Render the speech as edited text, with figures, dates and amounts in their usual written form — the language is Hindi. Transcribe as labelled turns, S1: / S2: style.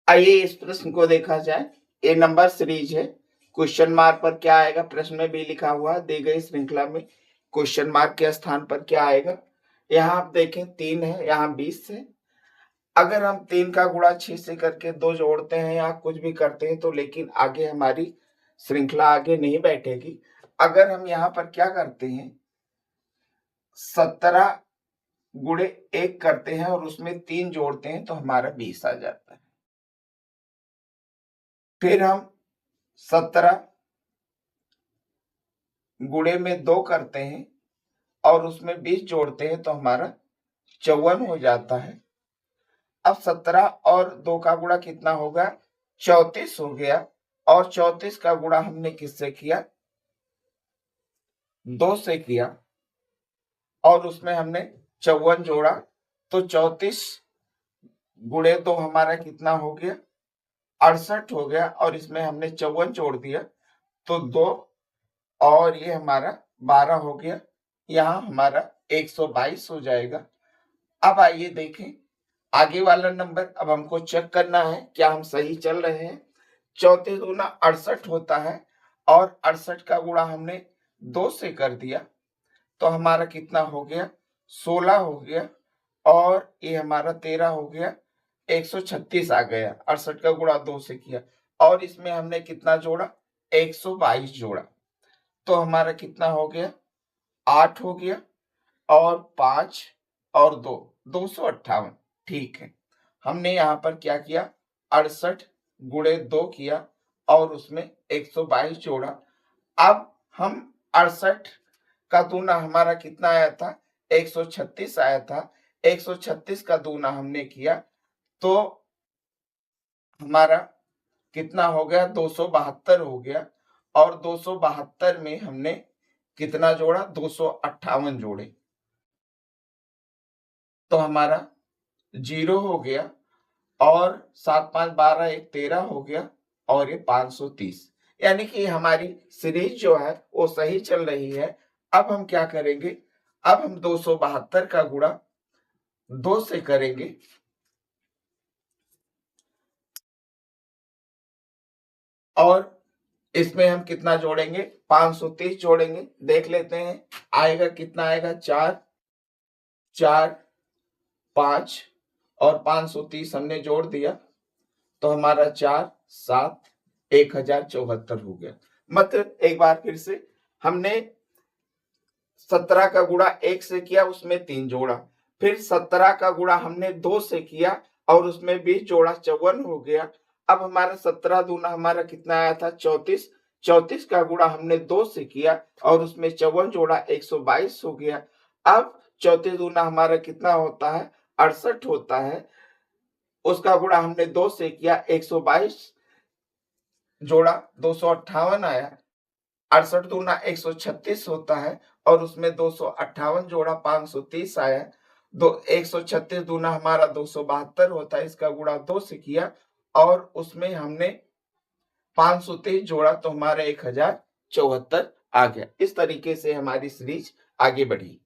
S1: आइए इस प्रश्न को देखा जाए। ए नंबर सीरीज है। क्वेश्चन मार्क पर क्या आएगा? प्रश्न में भी लिखा हुआ है, दी गई श्रृंखला में क्वेश्चन मार्क के स्थान पर क्या आएगा? यहाँ आप देखें 3 है, यहाँ 20 है। अगर हम 3 का गुणा 6 से करके 2 जोड़ते हैं या कुछ भी करते हैं तो लेकिन आगे हमारी श्रृंखला आगे नहीं बैठेगी। अगर हम यहाँ पर क्या करते हैं, 17 गुणे 1 करते हैं और उसमें 3 जोड़ते हैं तो हमारा 20 आ जाता है। फिर हम 17 गुणे में 2 करते हैं और उसमें 20 जोड़ते हैं तो हमारा 54 हो जाता है। अब 17 और 2 का गुणा कितना होगा? 34 हो गया। और 34 का गुणा हमने किससे किया? 2 से किया और उसमें हमने 54 जोड़ा तो 34 गुणे 2 हमारा कितना हो गया? 68 हो गया। और इसमें हमने 54 जोड़ दिया तो 2 और ये हमारा 12 हो गया। यहाँ हमारा 122 हो जाएगा। अब आइए देखें आगे वाला नंबर। अब हमको चेक करना है क्या हम सही चल रहे हैं। 34 दूना 68 होता है और 68 का गुणा हमने 2 से कर दिया तो हमारा कितना हो गया? 16 हो गया। और ये हमारा 13 हो गया, 136 आ गया। 68 का गुणा 2 से किया और इसमें हमने कितना जोड़ा? 122 जोड़ा तो हमारा कितना हो गया? 8 हो गया। और 5 और 2 258। ठीक है, हमने यहाँ पर क्या किया? 68 गुणे 2 किया और उसमें 122 जोड़ा। अब हम 68 का दूना हमारा कितना आया था? 136 आया था। 136 का दूना हमने किया तो हमारा कितना हो गया? 272 हो गया। और 272 में हमने कितना जोड़ा? 258 जोड़े तो हमारा 0 हो गया। और 7 5 12 1 13 हो गया और ये 530। यानी कि हमारी सीरीज जो है वो सही चल रही है। अब हम क्या करेंगे? अब हम 272 का गुणा 2 से करेंगे और इसमें हम कितना जोड़ेंगे? 530 जोड़ेंगे। देख लेते हैं आएगा कितना आएगा? 4 4 5 और 530 हमने जोड़ दिया तो हमारा 4 7 1074 हो गया। मतलब एक बार फिर से हमने 17 का गुणा 1 से किया, उसमें 3 जोड़ा। फिर 17 का गुणा हमने 2 से किया और उसमें 20 जोड़ा, 54 हो गया। अब हमारा 17 दूना हमारा कितना आया था? 34। 34 का गुणा हमने 2 से किया और उसमें 54 जोड़ा, 122 हो गया। अब 34 दूना हमारा कितना होता है? 68 होता है। उसका गुणा हमने 2 से किया, 122 जोड़ा, 258 आया। 68 दूना 136 होता है और उसमें 258 जोड़ा, 530 आया। 136 दूना हमारा 272 होता है, इसका गुणा 2 से किया और उसमें हमने 523 जोड़ा तो हमारा 1074 आ गया। इस तरीके से हमारी सीरीज आगे बढ़ी।